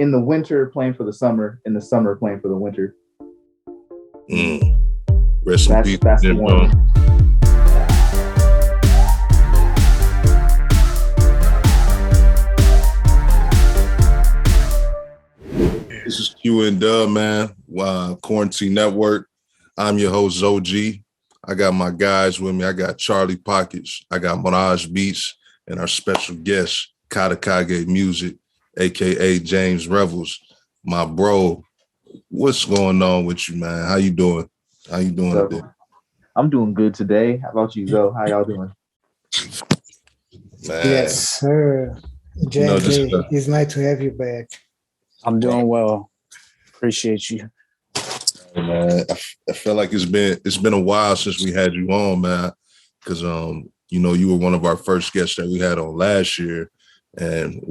in the winter playing for the summer, in the summer playing for the winter. Rest in peace. That's the one. This is QNW, man. Quarantine Network. I'm your host, Zoe. I got my guys with me. I got Charlie Pockets. I got Mirage Beats and our special guest, Katakage Music, a.k.a. James Revels. My bro, what's going on with you, man? How you doing? How you doing today? I'm doing good today. How about you, Zoe? How y'all doing? Man. Yes, sir. James, it's nice to have you back. I'm doing well. Appreciate you. Hey, man, I feel like it's been a while since we had you on, man, because you were one of our first guests that we had on last year, and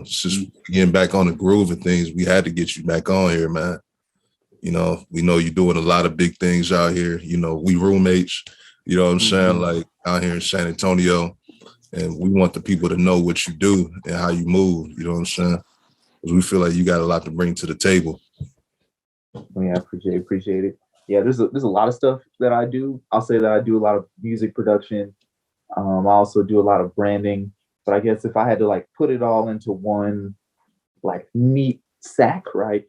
since getting back on the groove of things, we had to get you back on here, man. We know you're doing a lot of big things out here. We roommates, you know what I'm saying, like out here in San Antonio, and we want the people to know what you do and how you move, you know what I'm saying? Because we feel like you got a lot to bring to the table. Yeah, appreciate it. Yeah, there's a lot of stuff that I do. I'll say that I do a lot of music production. I also do a lot of branding. But I guess if I had to like put it all into one like neat sack, right?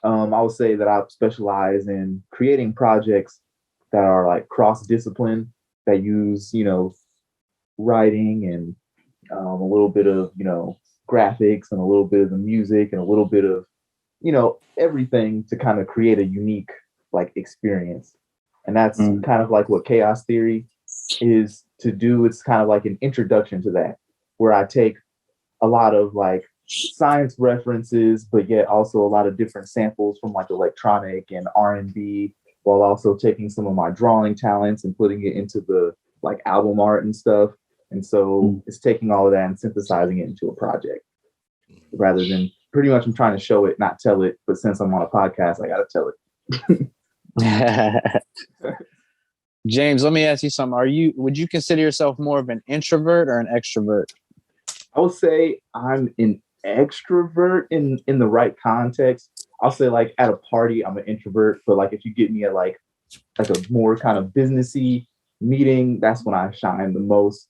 I would say that I specialize in creating projects that are like cross-discipline, that use, writing and a little bit of, graphics and a little bit of the music and a little bit of, everything to kind of create a unique like experience. And that's kind of like what chaos theory is to do. It's kind of like an introduction to that, where I take a lot of like science references, but yet also a lot of different samples from like electronic and R&B, while also taking some of my drawing talents and putting it into the like album art and stuff. And so it's taking all of that and synthesizing it into a project, rather than pretty much I'm trying to show it, not tell it. But since I'm on a podcast, I got to tell it. James, let me ask you something. Would you consider yourself more of an introvert or an extrovert? I would say I'm an extrovert in the right context. I'll say like at a party, I'm an introvert, but like if you get me at like a more kind of businessy meeting, that's when I shine the most,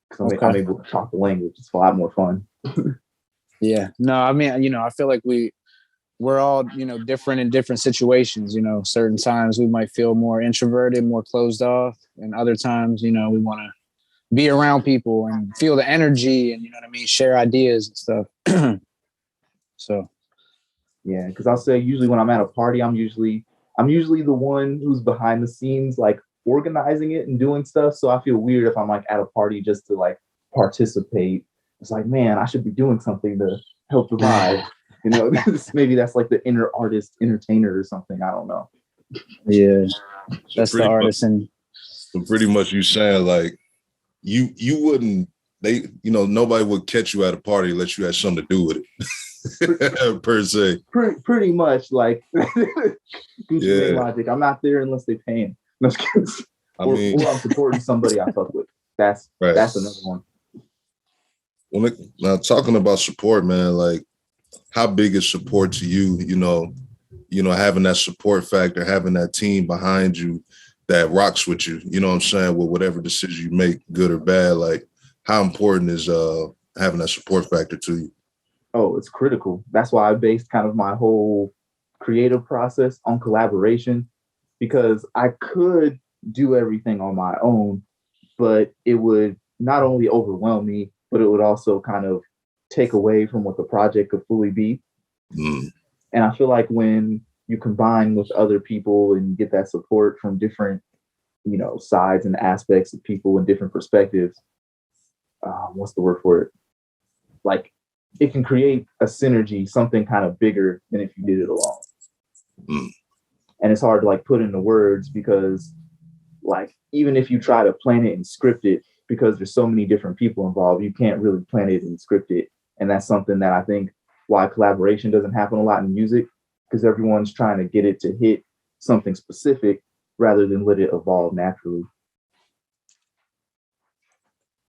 because I'm able to talk the language. It's a lot more fun. Yeah. No, I mean, I feel like we're all, different in different situations. Certain times we might feel more introverted, more closed off, and other times, we want to be around people and feel the energy and, share ideas and stuff. So. Yeah, because I'll say usually when I'm at a party, I'm usually the one who's behind the scenes, like organizing it and doing stuff. So I feel weird if I'm like at a party just to like participate. It's like, man, I should be doing something to help the vibe. Maybe that's like the inner artist entertainer or something. I don't know. Yeah, that's the artist. So pretty much you saying like you wouldn't, nobody would catch you at a party unless you had something to do with it. Per se. Pretty much like yeah. logic. I'm not there unless they pay him. No, or I'm supporting somebody I fuck with. That's another one. Now talking about support, man, like how big is support to you? Having that support factor, having that team behind you that rocks with you, you know what I'm saying, with whatever decision you make, good or bad, like how important is having that support factor to you? Oh, it's critical. That's why I based kind of my whole creative process on collaboration, because I could do everything on my own, but it would not only overwhelm me, but it would also kind of take away from what the project could fully be. And I feel like when you combine with other people and get that support from different, sides and aspects of people and different perspectives, what's the word for it? Like, it can create a synergy, something kind of bigger than if you did it alone. And it's hard to like put into words, because like, even if you try to plan it and script it, because there's so many different people involved, you can't really plan it and script it. And that's something that I think why collaboration doesn't happen a lot in music, because everyone's trying to get it to hit something specific rather than let it evolve naturally.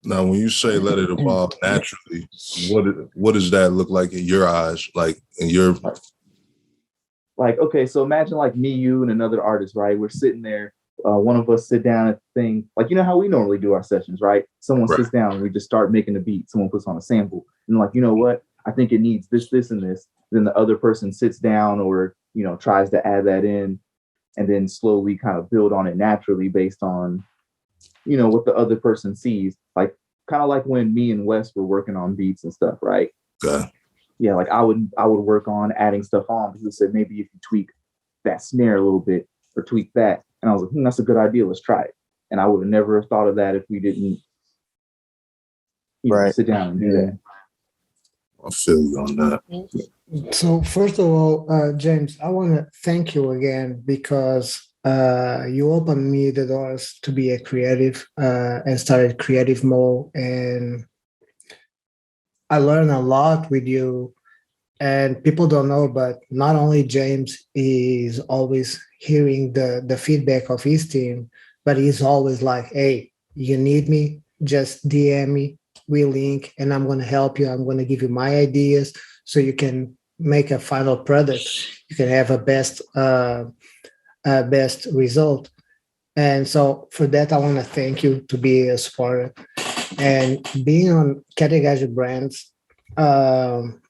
Now, when you say let it evolve naturally, what does that look like in your eyes? Like in your like, okay, so imagine like me, you, and another artist, right? We're sitting there. One of us sit down at the thing, like, you know how we normally do our sessions, right? Someone sits down and we just start making a beat. Someone puts on a sample and like, you know what? I think it needs this, this, and this. Then the other person sits down or, you know, tries to add that in and then slowly kind of build on it naturally based on, you know, what the other person sees. Like, kind of like when me and Wes were working on beats and stuff, right? Yeah, like I would work on adding stuff on because it said maybe if you tweak that snare a little bit or tweak that. And I was like, that's a good idea. Let's try it. And I would have never thought of that if we didn't sit down and do that. I feel you on that. So first of all, James, I want to thank you again because you opened me the doors to be a creative and started creative mode. And I learned a lot with you. And people don't know, but not only James is always hearing the feedback of his team, but he's always like, hey, you need me, just DM me, we link, and I'm going to help you. I'm going to give you my ideas so you can make a final product. You can have a best result. And so for that, I want to thank you to be a supporter. And being on Katakage Brands,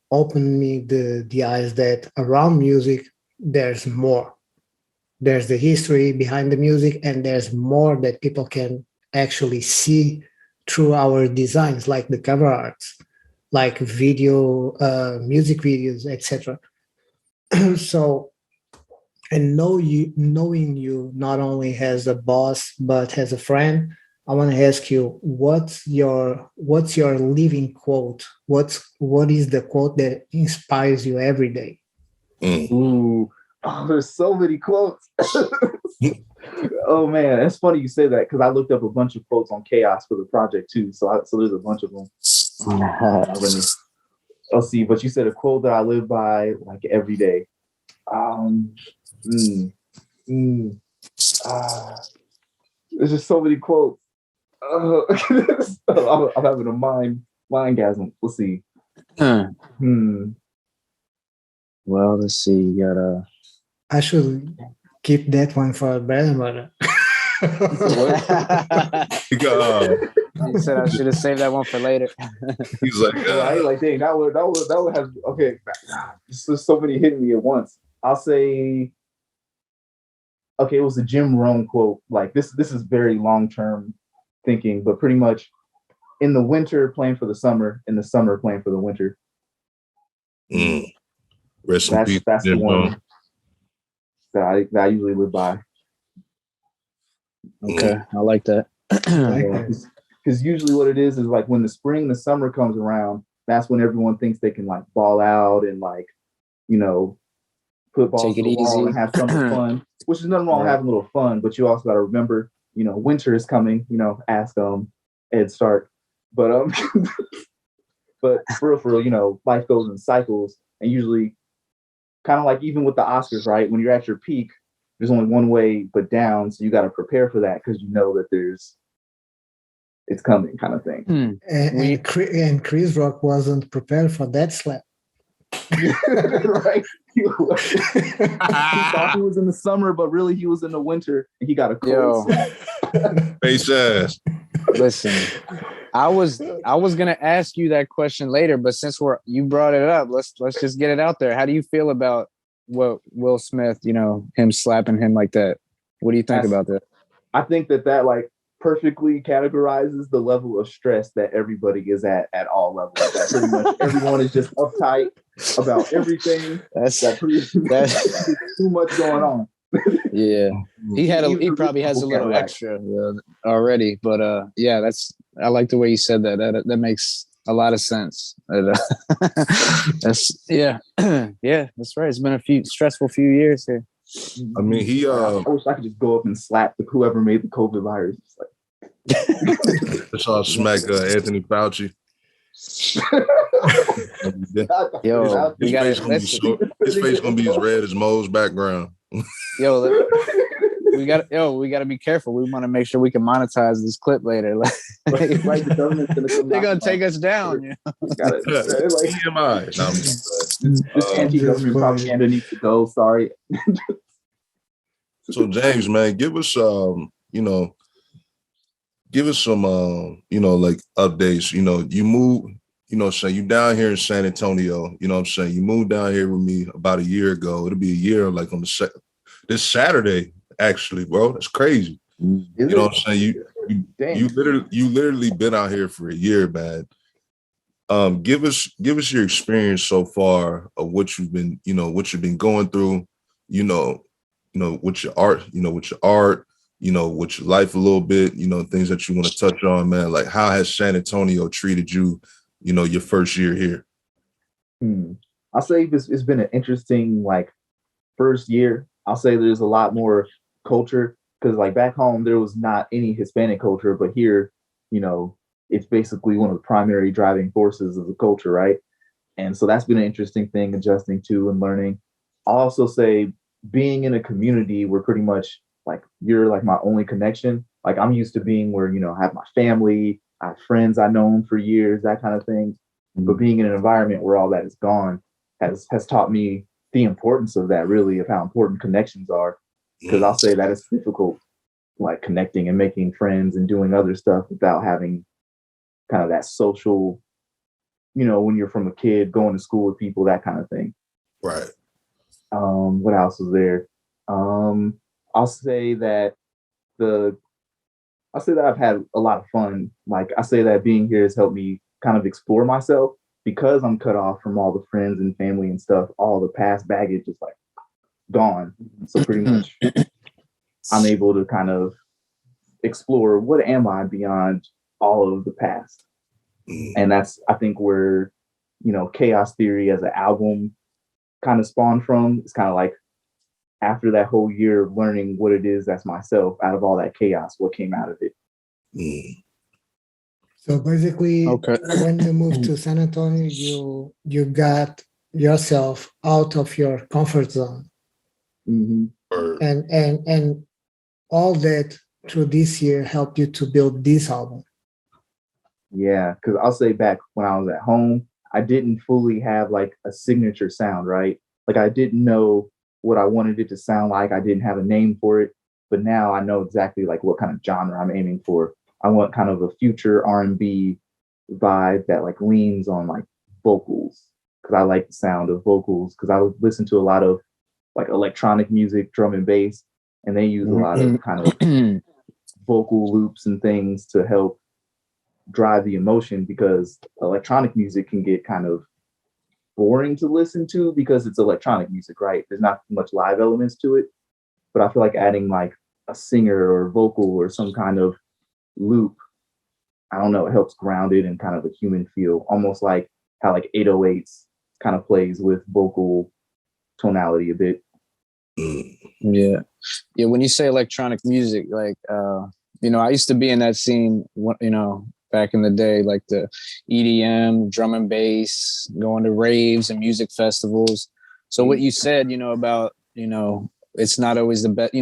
opened me the eyes that around music, there's more. There's the history behind the music, and there's more that people can actually see through our designs, like the cover arts, like video, music videos, etc. So, and knowing you not only as a boss but as a friend, I want to ask you, what's your living quote? What is the quote that inspires you every day? Ooh, there's so many quotes. Oh man, it's funny you say that because I looked up a bunch of quotes on Chaos for the project too. So there's a bunch of them. Let's see, but you said a quote that I live by like every day. There's just so many quotes. I'm having a mindgasm. Let's see. Well, let's see. You gotta. I should keep that one for bread and butter. He said I should have saved that one for later. He's like, right? Like, dang, that would have. Okay, there's so many hitting me at once. I'll say. Okay, it was a Jim Rohn quote. Like this is very long term thinking, but pretty much in the winter playing for the summer, in the summer playing for the winter. Rest in peace. That's the one that I usually live by. Okay, I like that. Because usually what it is like when the spring, the summer comes around, that's when everyone thinks they can like ball out and like, you know, put balls to the wall and have summer fun, which is nothing wrong with having a little fun, but you also got to remember, you know, winter is coming, you know, ask Ed Stark. But but for real, you know, life goes in cycles, and usually kind of like even with the Oscars, right? When you're at your peak, there's only one way but down, so you got to prepare for that because you know that it's coming, kind of thing. And Chris Rock wasn't prepared for that slap. Right? He thought he was in the summer, but really he was in the winter, and he got a cold slap. Face ass. Listen, I was gonna ask you that question later, but since you brought it up, let's just get it out there. How do you feel about what Will Smith, you know, him slapping him like that? What do you think about that? I think that like perfectly categorizes the level of stress that everybody is at all levels. That pretty much everyone is just uptight about everything. That's too much going on. Yeah, he probably has a little extra already, but I like the way you said that. That makes a lot of sense. That's that's right. It's been a few stressful few years here. I mean, I wish I could just go up and slap whoever made the COVID virus. Let's all smack Anthony Fauci. Yo, his face gonna be as red as Mo's background. Yo, we got to be careful. We want to make sure we can monetize this clip later. Like, right, the government's gonna come. they're gonna take us down. You know? Gotta, like, TMI. No, this anti-government propaganda needs to go. Sorry. So James, man, give us give us some like updates. You move, so you down here in San Antonio, you know what I'm saying? You moved down here with me about a year ago. It'll be a year like on this Saturday, actually, bro. That's crazy. You know what I'm saying? You literally been out here for a year, man. Give us your experience so far of what you've been going through, with your art, with your life a little bit, things that you want to touch on, man. Like, how has San Antonio treated you, your first year here? I'll say it's been an interesting, like, first year. I'll say there's a lot more culture, because like back home, there was not any Hispanic culture, but here, it's basically one of the primary driving forces of the culture, right? And so that's been an interesting thing, adjusting to and learning. I'll also say being in a community where pretty much like you're like my only connection. Like, I'm used to being where, I have my family, I have friends I've known for years, that kind of thing. But being in an environment where all that is gone has taught me the importance of that, really, of how important connections are. Because I'll say that it's difficult, like connecting and making friends and doing other stuff without having kind of that social, when you're from a kid going to school with people, that kind of thing. Right. What else was there? I'll say that I've had a lot of fun. Like, I say that being here has helped me kind of explore myself, because I'm cut off from all the friends and family and stuff. All the past baggage is like gone. So pretty much I'm able to kind of explore what am I beyond all of the past. And that's, I think, where, Chaos Theory as an album kind of spawned from. It's kind of like, after that whole year of learning what it is that's myself, out of all that chaos, what came out of it. So basically, Okay. when you moved to San Antonio, you got yourself out of your comfort zone. And all that through this year helped you to build this album. Yeah, because I'll say back when I was at home, I didn't fully have like a signature sound, right? Like, I didn't know what I wanted it to sound like. I didn't have a name for it, but now I know exactly like what kind of genre I'm aiming for. I want kind of a future R&B vibe that like leans on like vocals, because I like the sound of vocals, because I would listen to a lot of like electronic music, drum and bass, and they use a lot of kind of vocal loops and things to help drive the emotion, because electronic music can get kind of boring to listen to because it's electronic music, right? There's not much live elements to it. But I feel like adding like a singer or vocal or some kind of loop, I don't know, it helps ground it in kind of a human feel, almost like how like 808s kind of plays with vocal tonality a bit. Yeah. When you say electronic music, like, I used to be in that scene, back in the day, like the EDM, drum and bass, going to raves and music festivals. So what you said, about, it's not always the best,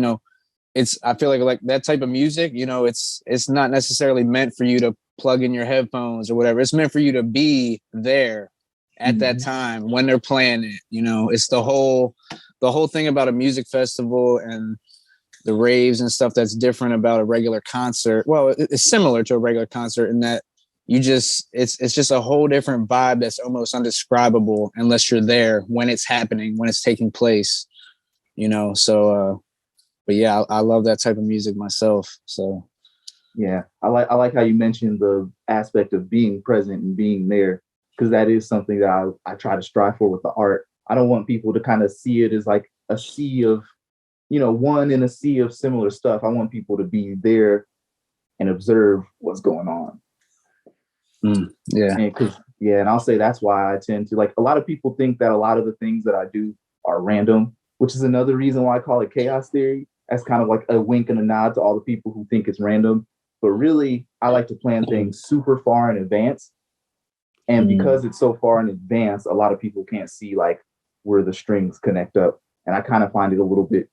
I feel like that type of music, it's not necessarily meant for you to plug in your headphones or whatever. It's meant for you to be there at that time when they're playing it. It's the whole thing about a music festival and the raves and stuff that's different about a regular concert. Well, it's similar to a regular concert in that it's just a whole different vibe that's almost undescribable unless you're there when it's happening, when it's taking place, so but yeah, I love that type of music myself. So yeah, I like how you mentioned the aspect of being present and being there, because that is something that I try to strive for with the art. I don't want people to kind of see it as like a sea of, one in a sea of similar stuff. I want people to be there and observe what's going on. Yeah. And I'll say that's why I tend to, like, a lot of people think that a lot of the things that I do are random, which is another reason why I call it chaos theory. That's kind of like a wink and a nod to all the people who think it's random. But really, I like to plan things super far in advance. And because it's so far in advance, a lot of people can't see like where the strings connect up. And I kind of find it a little bit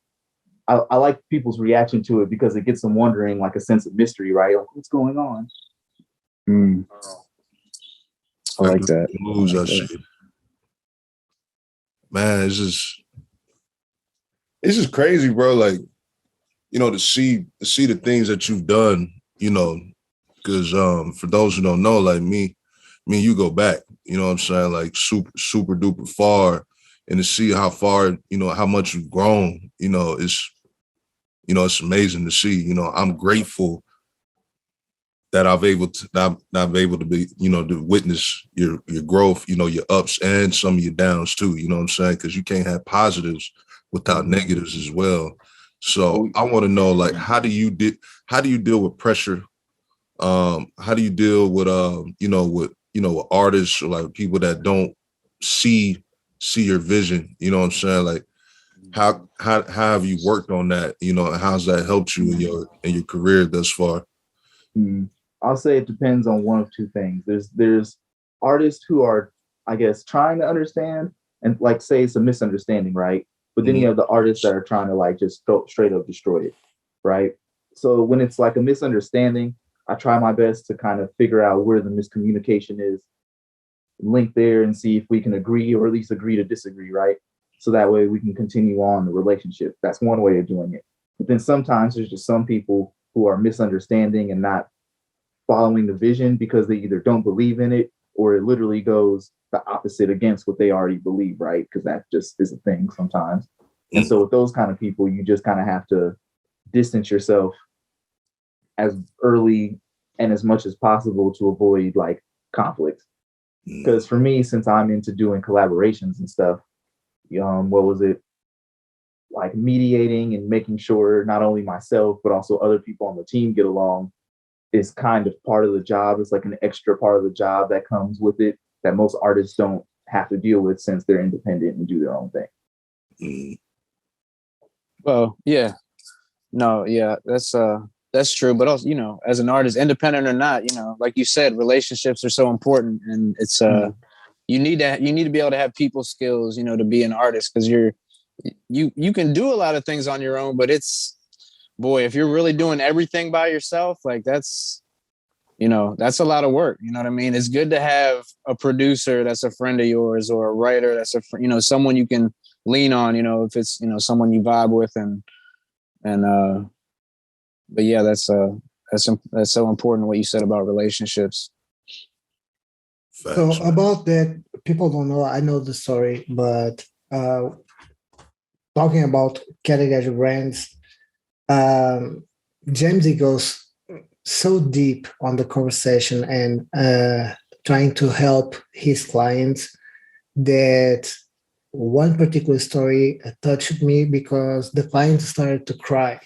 I like people's reaction to it because it gets them wondering, like a sense of mystery, right? Like, what's going on? I like that. Moves I see. Man, it's just crazy, bro. Like, you know, to see the things that you've done, you know, because for those who don't know, like me and you go back, you know what I'm saying, like super duper far, and to see how far, you know, how much you've grown, it's amazing to see. You know, I'm grateful that I've able to be, you know, to witness your growth, you know, your ups and some of your downs too. You know what I'm saying? Because you can't have positives without negatives as well. So I want to know, like, how do you deal with pressure? How do you deal with with artists or like people that don't see your vision? You know what I'm saying? Like, how have you worked on that? You know, and how's that helped you in your career thus far? I'll say it depends on one of two things. There's artists who are, I guess, trying to understand and like say it's a misunderstanding, right? But then you have the artists that are trying to like just straight up destroy it, right? So when it's like a misunderstanding, I try my best to kind of figure out where the miscommunication is, link there and see if we can agree or at least agree to disagree, right? So that way we can continue on the relationship. That's one way of doing it. But then sometimes there's just some people who are misunderstanding and not following the vision because they either don't believe in it or it literally goes the opposite against what they already believe, right? Because that just is a thing sometimes. And so with those kind of people, you just kind of have to distance yourself as early and as much as possible to avoid like conflicts. Because for me, since I'm into doing collaborations and stuff, what was it? Like mediating and making sure not only myself, but also other people on the team get along is kind of part of the job. It's like an extra part of the job that comes with it that most artists don't have to deal with since they're independent and do their own thing. Well, yeah, no, yeah, that's true. But also, you know, as an artist, independent or not, you know, like you said, relationships are so important, and it's you need to be able to have people skills, you know, to be an artist, because you can do a lot of things on your own, but it's, boy, if you're really doing everything by yourself, like that's a lot of work. You know what I mean? It's good to have a producer that's a friend of yours or a writer that's someone you can lean on, you know, if it's, you know, someone you vibe with but yeah, that's so important what you said about relationships. So about that, people don't know, I know the story, but talking about Katakage Brands, James goes so deep on the conversation and trying to help his clients that one particular story touched me because the client started to cry.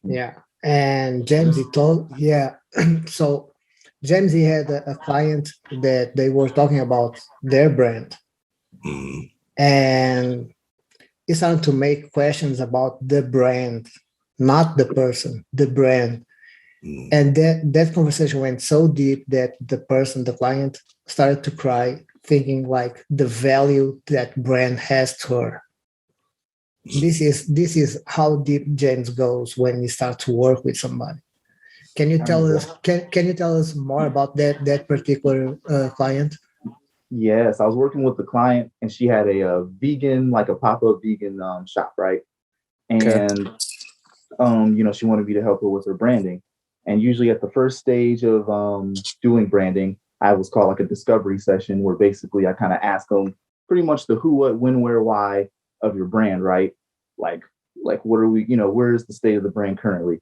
Yeah. And Jamesy so Jamesy had a client that they were talking about their brand. And he started to make questions about the brand, not the person, the brand. And that conversation went so deep that the client started to cry, thinking like the value that brand has to her. This is how deep James goes when you start to work with somebody. Can you tell us? Can you tell us more about that particular client? Yes, I was working with the client, and she had a vegan, like a pop-up vegan shop, right? And she wanted me to help her with her branding. And usually at the first stage of doing branding, I was called like a discovery session where basically I kind of ask them pretty much the who, what, when, where, why of your brand, right? Like what are we, where's the state of the brand currently?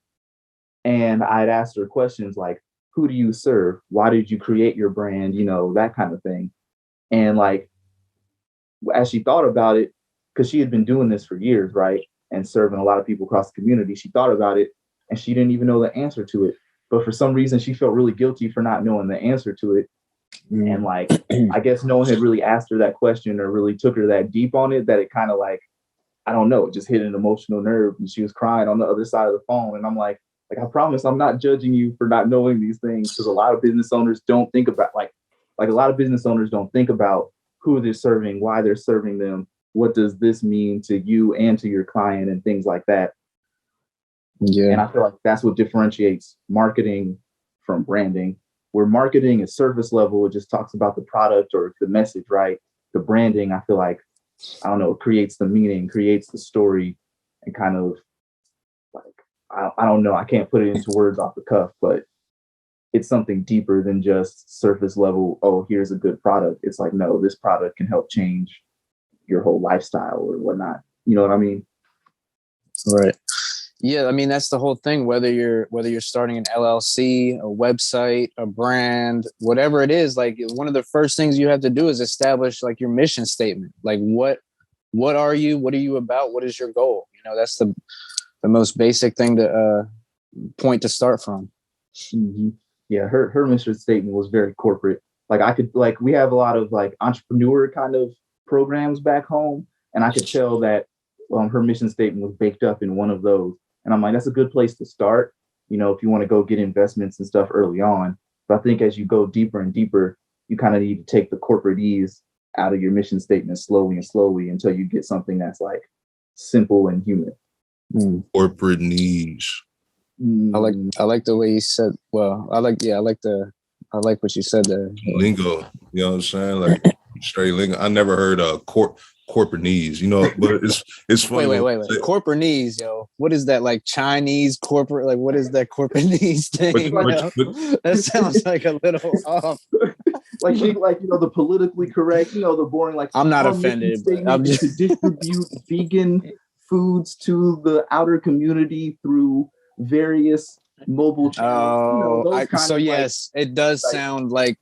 And I'd asked her questions like, who do you serve? Why did you create your brand? That kind of thing. And like, as she thought about it, because she had been doing this for years, right? And serving a lot of people across the community, she thought about it and she didn't even know the answer to it. But for some reason, she felt really guilty for not knowing the answer to it. And like, I guess no one had really asked her that question or really took her that deep on it, that it kind of like, I don't know, it just hit an emotional nerve. And she was crying on the other side of the phone. And I'm like, I promise I'm not judging you for not knowing these things, because a lot of business owners don't think about like a lot of business owners don't think about who they're serving, why they're serving them, what does this mean to you and to your client and things like that. Yeah. And I feel like that's what differentiates marketing from branding, where marketing is surface level. It just talks about the product or the message, right? The branding, I feel like, I don't know, creates the meaning, creates the story, and kind of like, I don't know, I can't put it into words off the cuff, but it's something deeper than just surface level. Oh, here's a good product. It's like, no, this product can help change your whole lifestyle or whatnot. You know what I mean? Right. Yeah, I mean that's the whole thing. Whether you're starting an LLC, a website, a brand, whatever it is, like one of the first things you have to do is establish like your mission statement. Like what are you? What are you about? What is your goal? You know, that's the most basic thing to point to start from. Mm-hmm. Yeah, her mission statement was very corporate. Like we have a lot of like entrepreneur kind of programs back home, and I could tell that her mission statement was baked up in one of those. And I'm like, that's a good place to start, you know, if you want to go get investments and stuff early on. But I think as you go deeper and deeper, you kind of need to take the corporate ease out of your mission statement slowly and slowly until you get something that's like simple and human. Corporate needs. I like the way you said. Well, I like what you said there. Lingo, you know what I'm saying? Like straight lingo. I never heard corporate needs, you know, but it's funny. Wait. Corporate needs, yo. What is that? Like Chinese corporate? Like what is that corporate needs thing? That sounds like a little off. like you know, the politically correct, you know, the boring, like I'm not offended, but I'm just to distribute vegan foods to the outer community through various mobile channels. Yes, it does sound like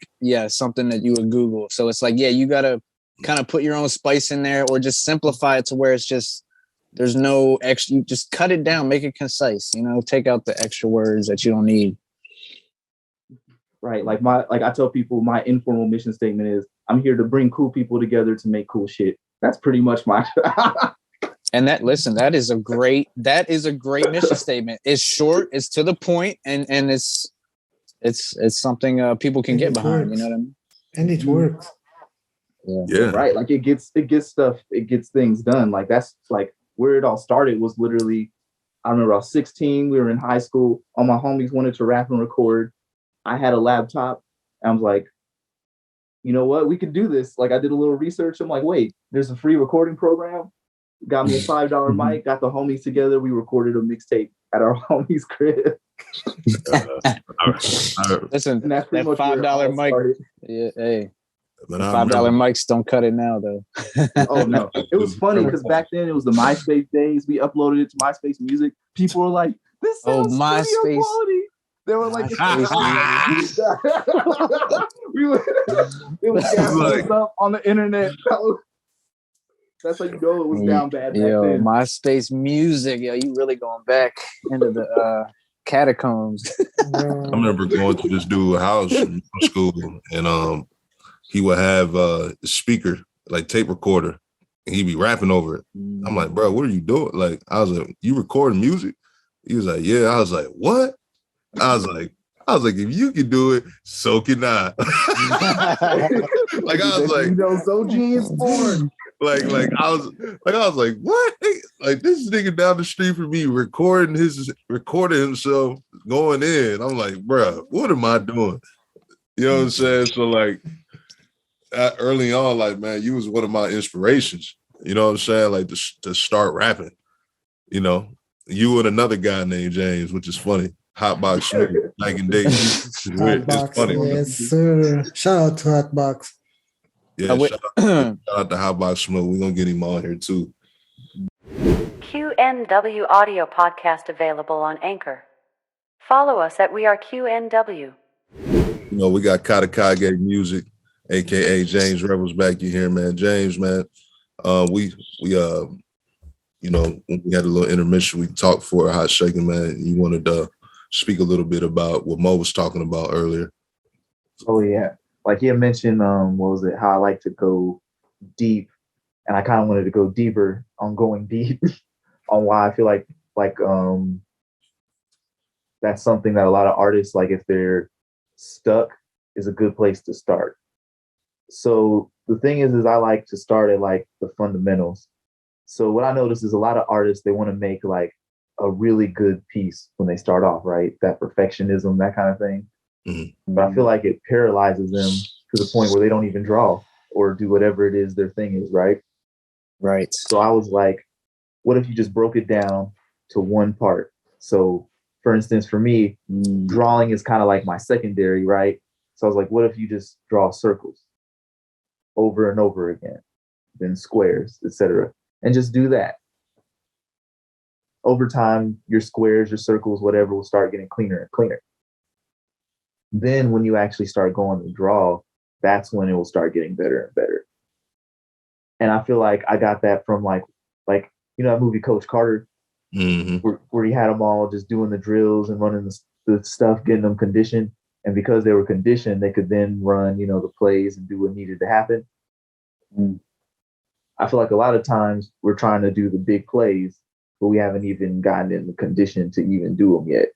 something that you would Google. So it's like, you gotta kind of put your own spice in there, or just simplify it to where it's just there's no extra. You just cut it down, make it concise. You know, take out the extra words that you don't need. Right, like I tell people, my informal mission statement is, I'm here to bring cool people together to make cool shit. That's pretty much my. And that is a great mission statement. It's short, it's to the point, and it's something people can get behind. Works. You know what I mean? And it works. Yeah. Right. Like it gets things done. Like that's like where it all started was literally, I remember I was 16, we were in high school. All my homies wanted to rap and record. I had a laptop. And I was like, you know what? We could do this. Like I did a little research. I'm like, wait, there's a free recording program. Got me a $5 mic, got the homies together. We recorded a mixtape at our homies' crib. Listen, that $5 mic. Yeah, hey. $5 mics don't cut it now, though. Oh no, it was funny because back then it was the MySpace days. We uploaded it to MySpace Music. People were like, "This sounds studio quality." They were like, "It was like up on the internet." That's how you know it was down bad. Yo, MySpace Music, yo, you really going back into the catacombs. I remember going to this dude's house in school, and he would have a speaker, like tape recorder, and he'd be rapping over it. I'm like, bro, what are you doing? Like, I was like, you recording music? He was like, yeah. I was like, what? I was like, if you can do it, so can I. Like, I was like, you know, so genius born. Like I was like, what? Like this nigga down the street from me recording himself going in. I'm like, bro, what am I doing? You know what I'm saying? So like early on, like, man, you was one of my inspirations. You know what I'm saying? Like to start rapping. You know, you and another guy named James, which is funny. Hotbox Smooth, back in days. It's funny. Yes, sir. Shout out to Hotbox. Yeah, shout out to Hotbox Smooth. We're gonna get him on here too. QNW audio podcast available on Anchor. Follow us at We Are QNW. You know, we got Katakage Music, aka James Rebels, back in here, man. James, man. We you know, when we had a little intermission, we talked for a hot second, man. You wanted to speak a little bit about what Mo was talking about earlier. Oh yeah. Like he had mentioned, what was it? How I like to go deep, and I kind of wanted to go deeper on going deep on why I feel like that's something that a lot of artists, like if they're stuck, is a good place to start. So the thing is I like to start at like the fundamentals. So what I notice is a lot of artists, they want to make like a really good piece when they start off, right? That perfectionism, that kind of thing. Mm-hmm. But I feel like it paralyzes them to the point where they don't even draw or do whatever it is their thing is, right? Right. So I was like, what if you just broke it down to one part? So for instance, for me, drawing is kind of like my secondary, right? So I was like, what if you just draw circles over and over again, then squares, etc., and just do that. Over time, your squares, your circles, whatever, will start getting cleaner and cleaner. Then when you actually start going to draw, that's when it will start getting better and better. And I feel like I got that from like that movie Coach Carter, where he had them all just doing the drills and running the stuff, getting them conditioned. And because they were conditioned, they could then run, the plays and do what needed to happen. I feel like a lot of times we're trying to do the big plays, but we haven't even gotten in the condition to even do them yet.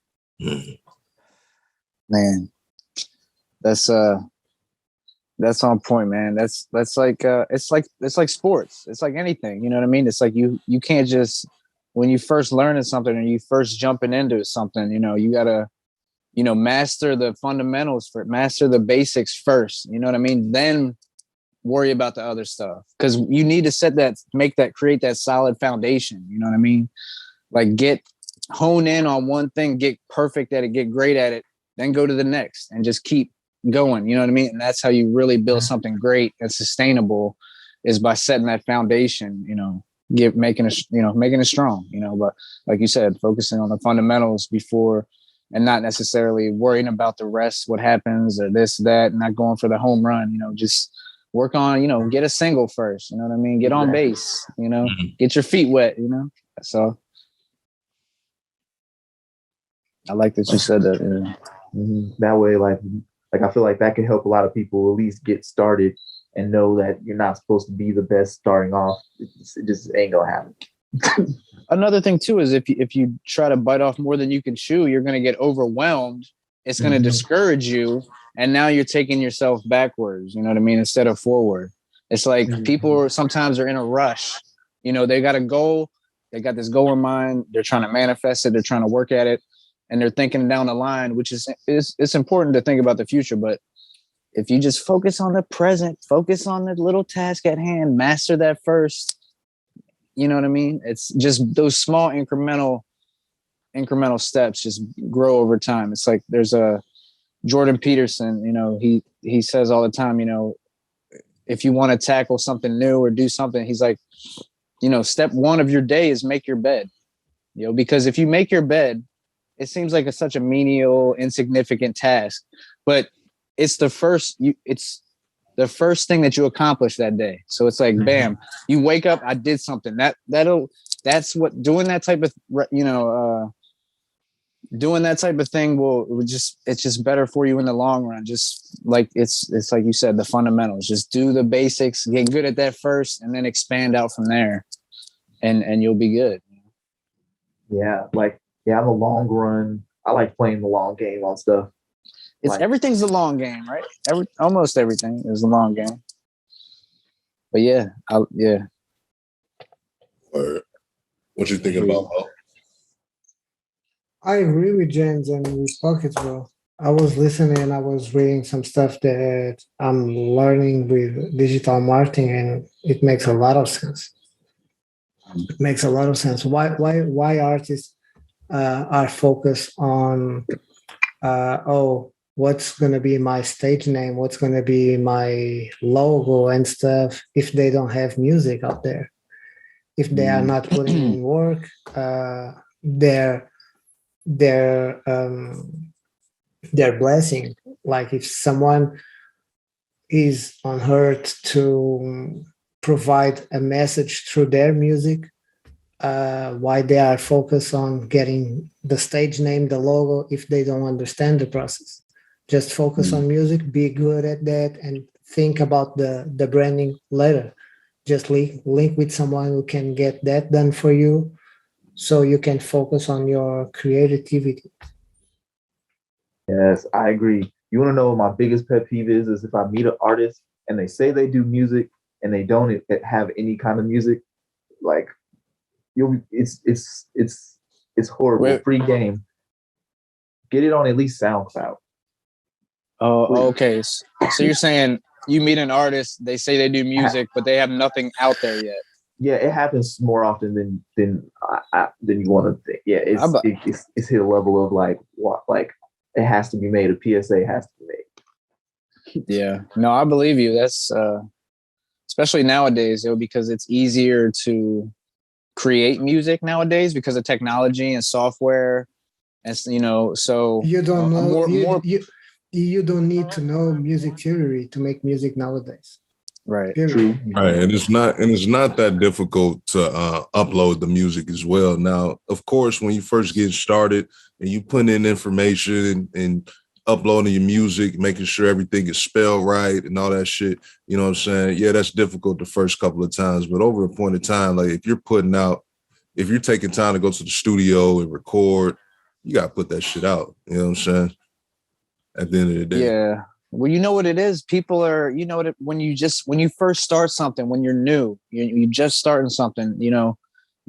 Man, that's on point, man. That's like it's like sports. It's like anything, you know what I mean? It's like you can't just, when you first learning something or you first jumping into something, you gotta, master the fundamentals master the basics first. You know what I mean? Then worry about the other stuff, because you need to create that solid foundation. You know what I mean? Like hone in on one thing, get perfect at it, get great at it, then go to the next and just keep going. You know what I mean? And that's how you really build something great and sustainable, is by setting that foundation, making it strong, but like you said, focusing on the fundamentals before, and not necessarily worrying about the rest, what happens or this, that, not going for the home run, just work on, get a single first, you know what I mean? Get on base, get your feet wet, so I like that you said that. That way, like I feel like that can help a lot of people at least get started and know that you're not supposed to be the best starting off. It just ain't gonna happen. Another thing too is if you try to bite off more than you can chew, you're going to get overwhelmed. It's going to discourage you, and now you're taking yourself backwards. You know what I mean? Instead of forward. It's like people sometimes are in a rush. They got a goal. They got this goal in mind. They're trying to manifest it. They're trying to work at it, and they're thinking down the line, which is it's important to think about the future. But if you just focus on the present, focus on the little task at hand, master that first. You know what I mean? It's just those small incremental steps just grow over time. It's like there's a Jordan Peterson, he says all the time, if you want to tackle something new or do something, he's like, step one of your day is make your bed, because if you make your bed, it seems like it's such a menial, insignificant task, but it's the first thing that you accomplish that day. So it's like, bam, you wake up, I did something. That's what doing that type of, doing that type of thing it's just better for you in the long run. Just like it's like you said, the fundamentals. Just do the basics, get good at that first, and then expand out from there, and you'll be good. Yeah, I'm a long run. I like playing the long game on stuff. Everything's a long game, right? Almost everything is a long game. But yeah. What you thinking about, Mo? I agree with James and with Pockets, bro. I was listening, I was reading some stuff that I'm learning with digital marketing, and it makes a lot of sense. It makes a lot of sense. Why artists are focused on what's going to be my stage name, what's going to be my logo and stuff, if they don't have music out there, if they are not putting in work, their blessing. Like if someone is on earth to provide a message through their music, why they are focused on getting the stage name, the logo, if they don't understand the process. Just focus on music, be good at that, and think about the branding later. Just link with someone who can get that done for you, so you can focus on your creativity. Yes, I agree. You want to know what my biggest pet peeve is if I meet an artist and they say they do music and they don't have any kind of music, like it's horrible. Wait. Free game. Get it on at least SoundCloud. Oh, okay. So you're saying you meet an artist, they say they do music, but they have nothing out there yet. Yeah, it happens more often than you want to think. Yeah, it's hit a level of like it has to be made. A PSA has to be made. Yeah, no, I believe you. That's especially nowadays, because it's easier to create music nowadays because of technology and software, and so You don't know more. You don't need to know music theory to make music nowadays. Right. Period. True. Right, and it's not that difficult to upload the music as well. Now, of course, when you first get started and you put in information and uploading your music, making sure everything is spelled right and all that shit, you know what I'm saying? Yeah, that's difficult the first couple of times, but over a point of time, like if you're taking time to go to the studio and record, you got to put that shit out. You know what I'm saying? At the end of the day. Yeah. Well, you know what it is? People are, when you first start something, when you're new, you just starting something, you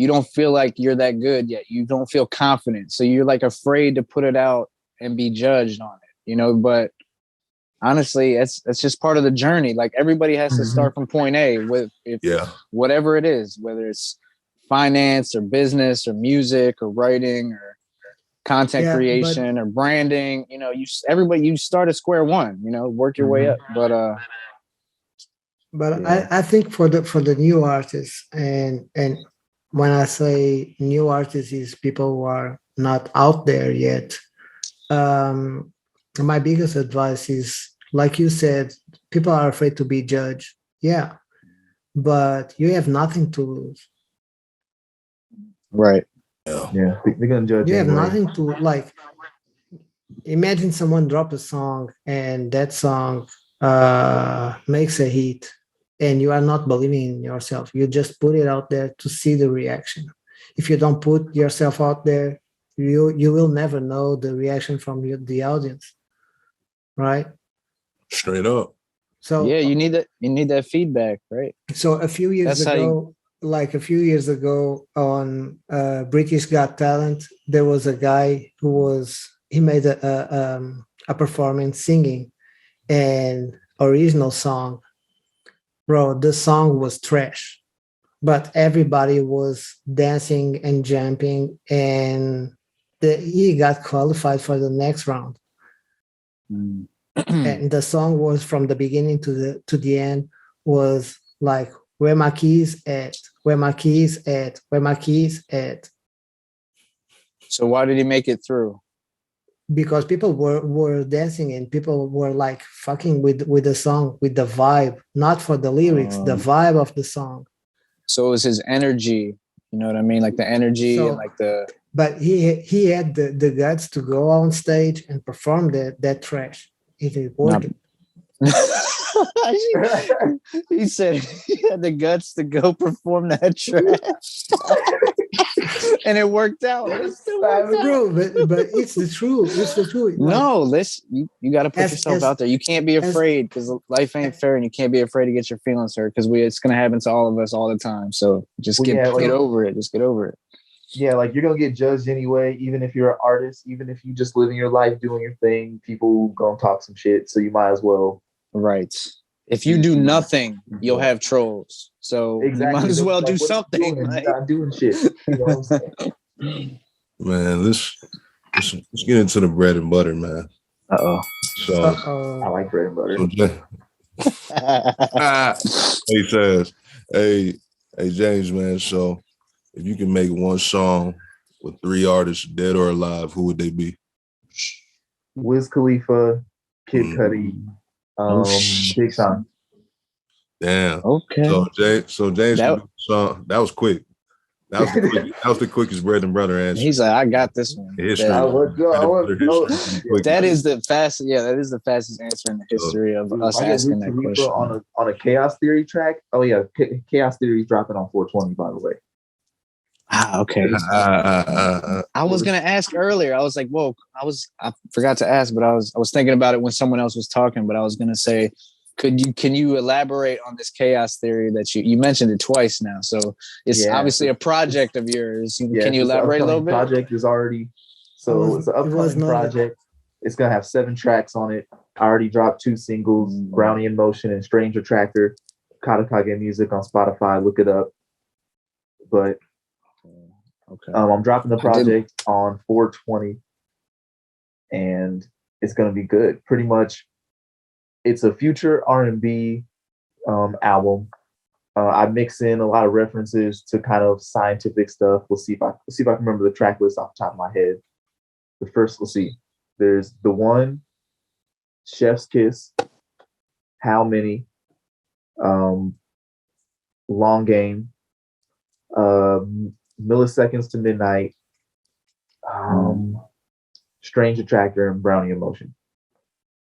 don't feel like you're that good yet. You don't feel confident. So you're like afraid to put it out and be judged on it, but honestly, it's just part of the journey. Like everybody has to start from point A with whatever it is, whether it's finance or business or music or writing or content creation or branding, you start at square one, work your way up. But I think for the new artists, and when I say new artists is people who are not out there yet, my biggest advice is, like you said, people are afraid to be judged. Yeah, but you have nothing to lose. Right. Yeah, they're gonna judge. You have anyway. nothing to like. Imagine someone drop a song and that song makes a hit, and you are not believing in yourself. You just put it out there to see the reaction. If you don't put yourself out there, you will never know the reaction from the audience, right? Straight up. So yeah, you need that feedback, right? So a few years ago on British Got Talent, there was a guy he made a performance singing an original song. Bro, the song was trash, but everybody was dancing and jumping, and he got qualified for the next round. And the song was from the beginning to the end was like, where my keys at? Where my keys at? Where my keys at? So why did he make it through? Because people were dancing and people were like fucking with the song, with the vibe, not for the lyrics, the vibe of the song. So it was his energy, you know what I mean? Like the energy and like the. But he had the guts to go on stage and perform that trash. It is working. He said he had the guts to go perform that trash. And it worked out. Bro, but it's the truth. It's the truth. No, listen, you got to put yourself out there. You can't be afraid because life ain't fair, and you can't be afraid to get your feelings hurt because it's going to happen to all of us all the time. So just get over it. Just get over it. Yeah, like you're going to get judged anyway, even if you're an artist, even if you just living your life, doing your thing, people going to talk some shit. So you might as well. Right. If you do nothing, you'll have trolls. So you might as well do something. You're not doing shit. You know what I'm saying? Man, let's get into the bread and butter, man. I like bread and butter. He says, hey, James, man. So if you can make one song with 3 artists, dead or alive, who would they be? Wiz Khalifa, Kid Cudi, Big Sean. Damn. Okay. So James, that was quick. That was the quickest bread and butter answer. He's like, I got this one. That is the fastest. Yeah, that is the fastest answer in the history of us asking that question. On a Chaos Theory track. Oh yeah, Chaos Theory is dropping on 420. By the way. Okay. I was gonna ask earlier. I was like, whoa. I forgot to ask, but I was thinking about it when someone else was talking. But I was gonna say, can you elaborate on this chaos theory that you mentioned it twice now? So it's obviously a project of yours. Can you elaborate a little bit? Project is already it's an upcoming project. It's gonna have 7 tracks on it. I already dropped 2 singles, Brownie in Motion and Stranger Tractor. Katakage Music on Spotify. Look it up. But I'm dropping the project on 4/20, and it's gonna be good. Pretty much, it's a future R&B album. I mix in a lot of references to kind of scientific stuff. We'll see if I can remember the track list off the top of my head. The first, we'll see. There's The One, Chef's Kiss, How Many, Long Game, Milliseconds to Midnight, Strange Attractor, and Brownie Emotion.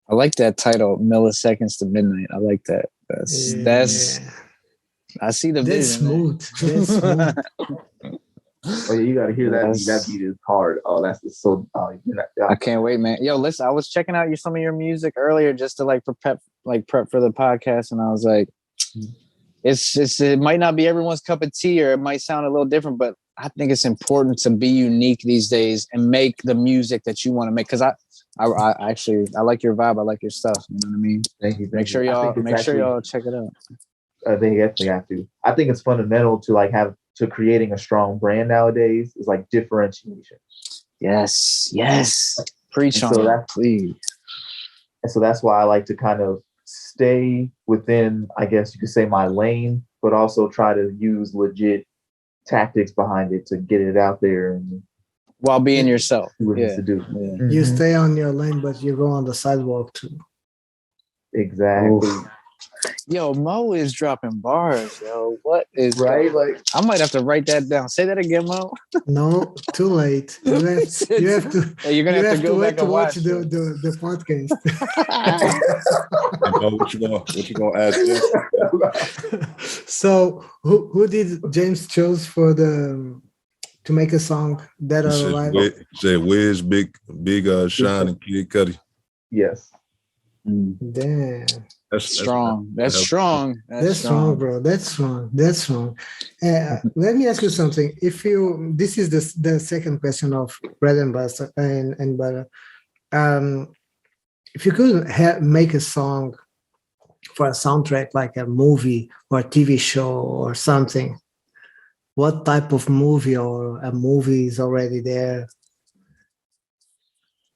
I like that title, Milliseconds to Midnight. I like that. That's I see the vision. That's smooth. Oh yeah, you gotta hear that beat. That beat is hard. Oh, that's so. I can't wait, man. Yo, listen, I was checking out some of your music earlier just to prep for the podcast, and I was like, it might not be everyone's cup of tea, or it might sound a little different, but I think it's important to be unique these days and make the music that you want to make. Because I actually like your vibe. I like your stuff. You know what I mean? Thank you. Make sure y'all check it out. They definitely have to. I think it's fundamental to creating a strong brand nowadays is like differentiation. Yes. Preach on that, please. And so that's why I like to kind of stay within, I guess you could say, my lane, but also try to use legit tactics behind it to get it out there and while being yourself. Do what it needs to do. Yeah. Mm-hmm. You stay on your lane, but you go on the sidewalk too. Exactly. Oof. Yo, Mo is dropping bars, yo. What is right? Like, I might have to write that down. Say that again, Mo. No, too late. You have to. You're gonna have to go back and watch the podcast. What you gonna ask? So, who did James chose to make a song Dead or Alive? Say Wiz, Big Sean, and Kid Cudi. Yes. Damn. That's strong. That's strong, bro. That's strong. Let me ask you something. This is the second question of bread and butter and butter. If you could make a song for a soundtrack, like a movie or a TV show or something, what type of movie or a movie is already there?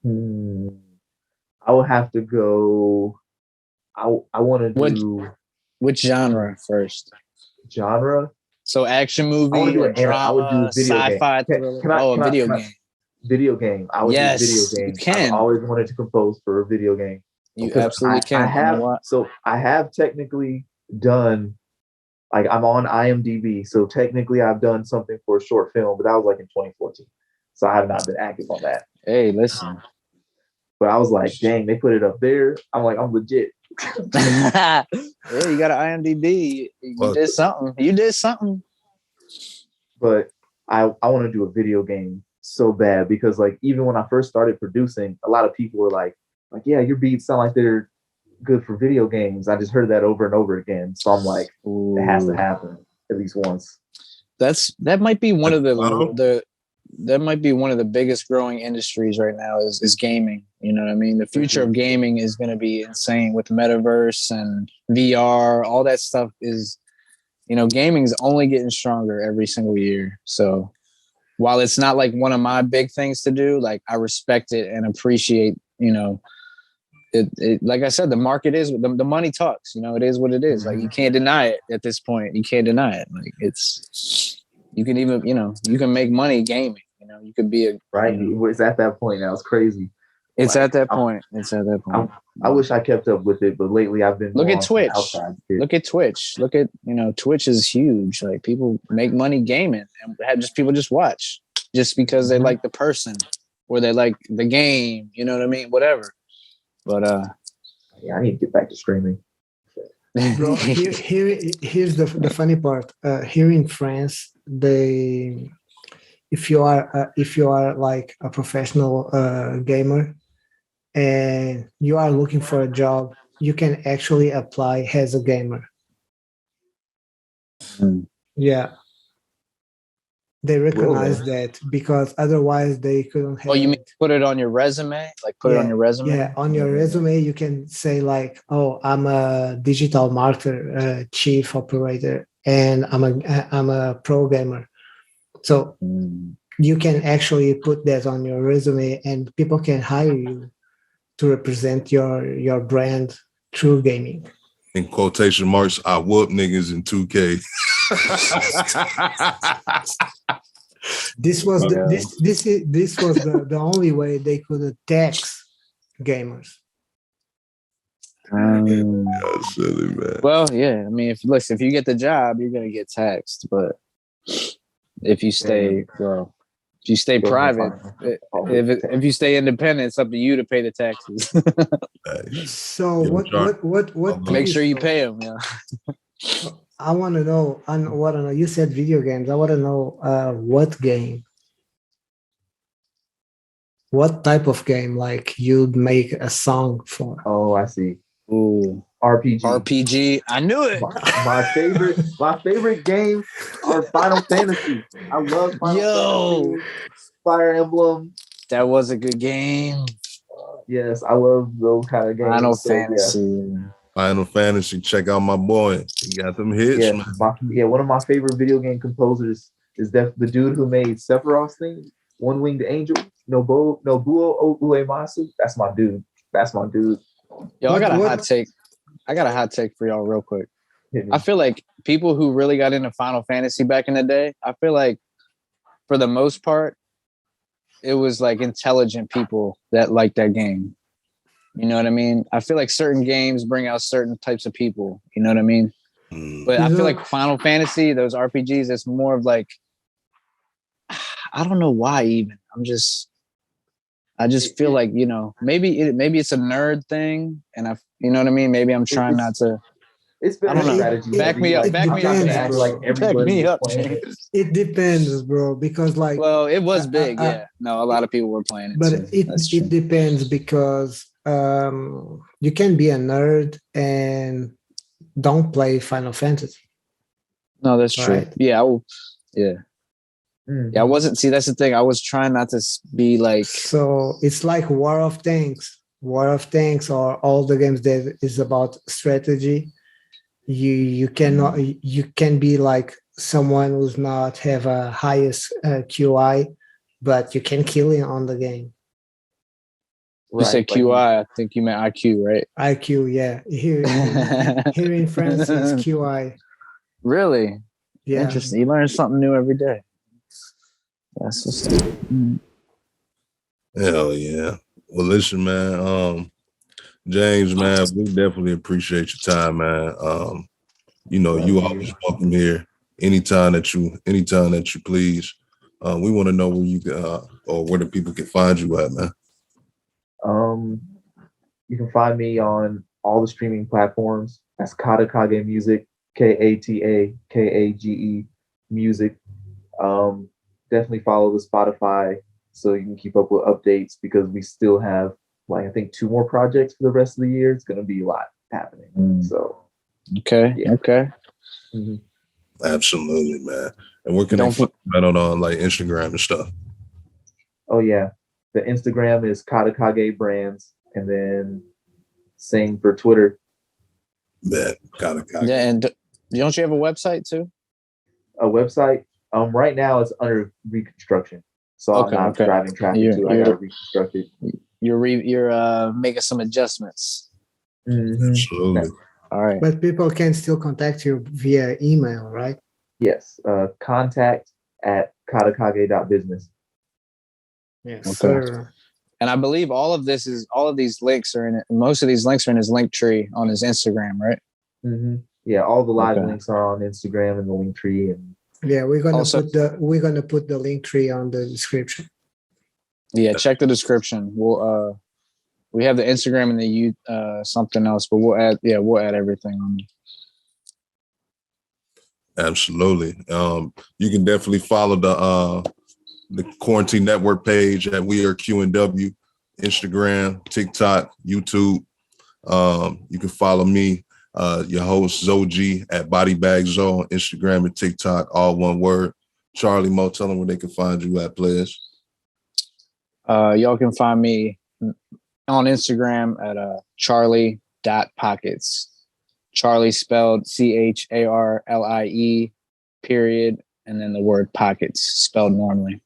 I would have to go. I want to do which genre first? Genre. So action movie or drama, I would do video sci-fi game. Video game. Video game. I would do video game. You can. I've always wanted to compose for a video game. You absolutely can. I have technically done, like, I'm on IMDb, so technically I've done something for a short film, but that was like in 2014. So I have not been active on that. Hey, listen. But I was like, dang, they put it up there. I'm like, I'm legit. Yeah, you got an IMDb. You did something. But I want to do a video game so bad because, like, even when I first started producing, a lot of people were like, yeah, your beats sound like they're good for video games. I just heard that over and over again. So I'm like, it has to happen at least once. That might be one of that might be one of the biggest growing industries right now is gaming. You know what I mean? The future of gaming is going to be insane with metaverse and VR. All that stuff is, gaming is only getting stronger every single year. So while it's not like one of my big things to do, like, I respect it and appreciate, it like I said, the market is, the money talks, it is what it is. Like, you can't deny it at this point. You can't deny it. Like, you can even, you can make money gaming. You could be It's at that point now. It's crazy. It's at that point. I wish I kept up with it, but lately I've been. Look at Twitch. Look at Twitch. Look at Twitch is huge. Like, people make money gaming, and people just watch just because they like the person or they like the game. You know what I mean? Whatever. But I need to get back to streaming. Bro, here's the funny part. Here in France, if you are like a professional gamer and you are looking for a job you can actually apply as a gamer. Yeah. They recognize that because otherwise they couldn't have. Oh, you mean put it on your resume? Like put it on your resume? Yeah, on your resume, you can say like, "Oh, I'm a digital marketer, chief operator, and I'm a pro gamer." So you can actually put that on your resume, and people can hire you to represent your brand through gaming. In quotation marks, I whoop niggas in 2K. This was this was the only way they could tax gamers. Silly, man. Well, yeah. I mean, if you get the job, you're gonna get taxed. But if you stay, if you stay private, if you stay independent, it's up to you to pay the taxes. So what? Make sure you pay them. Yeah. I want to know. You said video games. I want to know what game. What type of game, like you'd make a song for? Oh, I see. Ooh, RPG. I knew it. My favorite game are Final Fantasy. I love Final Fantasy. Fire Emblem. That was a good game. Yes, I love those kind of games. Final Fantasy. Yeah. Final Fantasy. Check out my boy. He got them hits. Yeah, one of my favorite video game composers is the dude who made Sephiroth's theme, One Winged Angel. Nobuo Uematsu. That's my dude. Yo, I got a hot take for y'all real quick. I feel like people who really got into Final Fantasy back in the day, I feel like for the most part, it was like intelligent people that liked that game. You know what I mean? I feel like certain games bring out certain types of people. You know what I mean? But I feel like Final Fantasy, those RPGs, it's more of like, I don't know why even. I just feel like, maybe it's a nerd thing, and you know what I mean? Maybe I'm trying not to. It's been a strategy. Back me up, James. It depends, bro, because like. Well, it was big, yeah. No, a lot of people were playing it. But too. it depends because you can be a nerd and don't play Final Fantasy. No, that's true. Right? Yeah, yeah. Yeah, I wasn't. See, that's the thing. I was trying not to be like. So it's like War of Tanks, or all the games that is about strategy. You can be like someone who's not have a highest QI, but you can kill it on the game. You said QI. I think you meant IQ, right? IQ, yeah. Here in France, it's QI. Really? Yeah. Interesting. You learn something new every day. That's what's up. Hell yeah. Well, listen, man. James, man, we definitely appreciate your time, man. You always welcome here anytime that you please. We want to know where you or where the people can find you at, man. You can find me on all the streaming platforms. That's Katakage Music, Katakage Music. Definitely follow the Spotify so you can keep up with updates, because we still have I think 2 more projects for the rest of the year. It's going to be a lot happening. So okay. Mm-hmm. Absolutely, man. And where can they find on like Instagram and stuff? Oh yeah, the Instagram is Katakage Brands, and then same for Twitter. Katakage. Yeah, and don't you have a website too? A website? Right now it's under reconstruction, so I'm not driving traffic to. I gotta reconstruct it. You're making some adjustments. Mm-hmm. Absolutely. All right. But people can still contact you via email, right? Yes. contact@katakage.business. Yes, sir. And I believe all of these links are in it. Most of these links are in his link tree on his Instagram, right? Mm-hmm. Yeah, all the live links are on Instagram and the link tree, and yeah, we're gonna put the link tree on the description. Yeah, check the description. We'll we have the Instagram and the something else, but we'll add everything on. Absolutely. You can definitely follow the Quarantine Network page at We Are QNW, Instagram, TikTok, YouTube. You can follow me, your host Zoji at Body Bag Zo on Instagram and TikTok, all one word. Charlie Mo, tell them where they can find you at, players. Y'all can find me on Instagram at charlie.pockets. Charlie spelled CHARLIE, period, and then the word pockets spelled normally.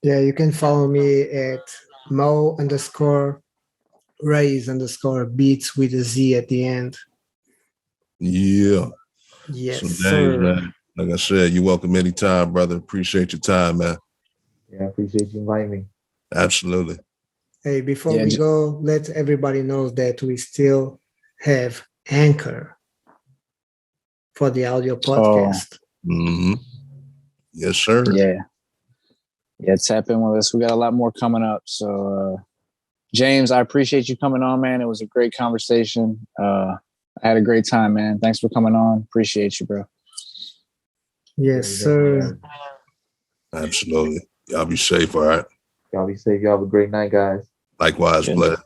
Yeah, you can follow me at Mo_Raise_beats with a Z at the end. Yeah. Yes, so, James, sir. man, like I said, you're welcome anytime, brother. Appreciate your time, man. Yeah, I appreciate you inviting me. Absolutely. Hey, before we go, let everybody know that we still have Anchor for the audio podcast. Yes, sir. Yeah, tap in with us. We got a lot more coming up. So, James, I appreciate you coming on, man. It was a great conversation. I had a great time, man. Thanks for coming on. Appreciate you, bro. Yes, sir. Absolutely. Y'all be safe, all right? Y'all be safe. Y'all have a great night, guys. Likewise, blood.